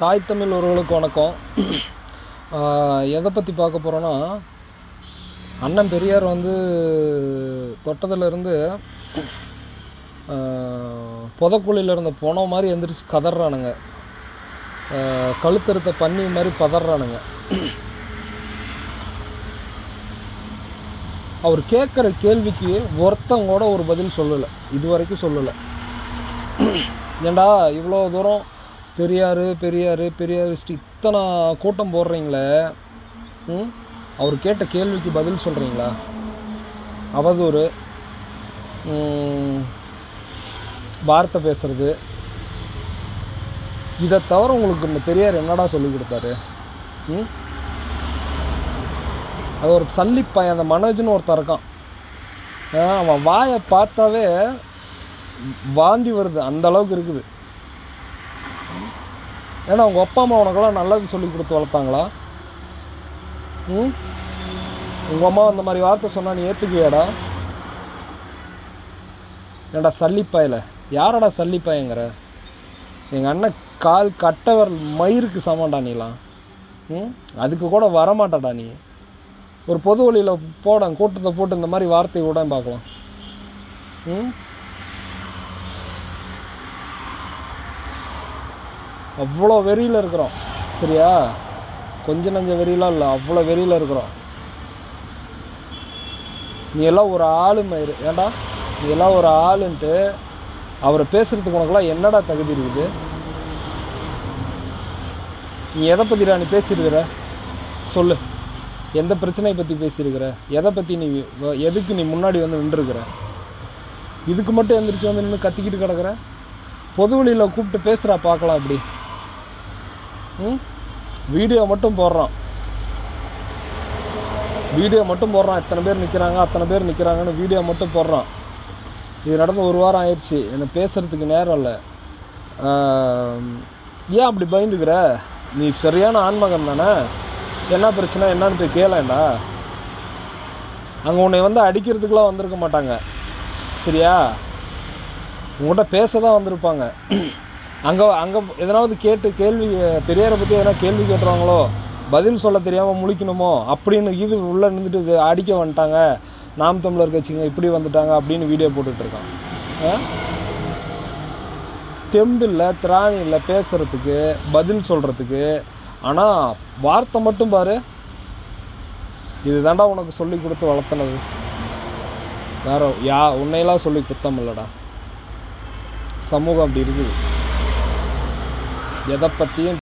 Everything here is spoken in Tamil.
தாய் தமிழ் உறவுகளுக்கு வணக்கம். எதை பற்றி பார்க்க போகிறோன்னா, அண்ணன் பெரியார் தொட்டதுலேருந்து புதக்குழியில் இருந்த போன மாதிரி எந்திரிச்சு கதறானுங்க, கழுத்தறுத்த பண்ணி மாதிரி பதறானுங்க. அவர் கேட்குற கேள்விக்கு ஒருத்தங்கூட ஒரு பதில் சொல்லலை, இது வரைக்கும் சொல்லலை. ஏண்டா இவ்வளோ தூரம் பெரியார் பெரியார் பெரியாரிஸ்ட் இத்தனை கூட்டம் போடுறீங்களே, அவர் கேட்ட கேள்விக்கு பதில் சொல்கிறீங்களா? அவதூறு, வார்த்தை பேசுறது, இதை தவிர உங்களுக்கு இந்த பெரியார் என்னடா சொல்லி கொடுத்தாரு? அது ஒரு சல்லிப்பாய், அந்த மனோஜ்னு ஒருத்தர் இருக்கான், அவன் வாயை பார்த்தாவே வாந்தி வருது, அந்த அளவுக்கு இருக்குது. ஏன்னா உங்கள் அப்பா அம்மா உனக்கெல்லாம் நல்லது சொல்லி கொடுத்து வளர்த்தாங்களா? உங்கள் அம்மா அந்த மாதிரி வார்த்தை சொன்னா நீ ஏற்றுக்குவியாடா? ஏண்டா சல்லிப்பாயில், யாரடா சல்லிப்பாயங்கிற? எங்கள் அண்ணன் கால் கட்டவர் மயிருக்கு சமாண்டா நீலாம். அதுக்கு கூட வரமாட்டாடா நீ. ஒரு பொது வழியில் போட கூட்டத்தை போட்டு இந்த மாதிரி வார்த்தை கூட பார்க்கலாம். அவ்வளோ வெறியில் இருக்கிறோம், சரியா? கொஞ்சம் நஞ்ச வெறியெலாம் இல்லை, அவ்வளோ வெறியில் இருக்கிறோம். நீ எல்லாம் ஒரு ஆளு மயிறு, ஏண்டா நீ எல்லாம் ஒரு ஆளுன்ட்டு அவரை பேசுகிறதுக்கு உனக்குலாம் என்னடா தகுதி இருக்குது? நீ எதை பற்றிடா நீ பேசியிருக்கிற? சொல்லு, எந்த பிரச்சனையை பற்றி பேசியிருக்கிற? எதை பற்றி நீ, எதுக்கு நீ முன்னாடி நின்றுருக்கிற? இதுக்கு மட்டும் எந்திரிச்சு நின்று கத்திக்கிட்டு கிடக்குற? பொது வழியில் கூப்பிட்டு பேசுகிறா பார்க்கலாம். அப்படி வீடியோ மட்டும் போடுறான், இத்தனை பேர் நிற்கிறாங்க அத்தனை பேர் நிற்கிறாங்கன்னு வீடியோ மட்டும் போடுறான். இது நடந்து 1 வாரம் ஆயிடுச்சு, என்னை பேசுகிறதுக்கு நேரம் இல்லை. ஏன் அப்படி பயந்துக்கிற? நீ சரியான ஆன்மகன் தானே? என்ன பிரச்சனை என்னன்னு போய் கேளேண்டா. அங்கே உன்னை அடிக்கிறதுக்கெலாம் வந்திருக்க மாட்டாங்க, சரியா? உங்கள்கிட்ட பேச தான் வந்திருப்பாங்க. அங்கே எதனாவது கேள்வி, பெரியாரை பற்றி எதனா கேள்வி கேட்டுருவாங்களோ, பதில் சொல்ல தெரியாமல் முழிக்கணுமோ அப்படின்னு இது உள்ளே நின்றுட்டு அடிக்க வந்துட்டாங்க, நாம் தமிழர் கட்சிங்க இப்படி வந்துட்டாங்க அப்படின்னு வீடியோ போட்டுட்ருக்கான். தெம்பு இல்லை, திராணி இல்லை பேசுகிறதுக்கு, பதில் சொல்கிறதுக்கு. ஆனால் வார்த்தை மட்டும் பாரு, இது தாண்டா உனக்கு சொல்லி கொடுத்து வளர்த்துனது. வேற உன்னையெல்லாம் சொல்லி குத்தம் இல்லைடா. சமூகம் அப்படி இருக்குது. எதை பற்றியும்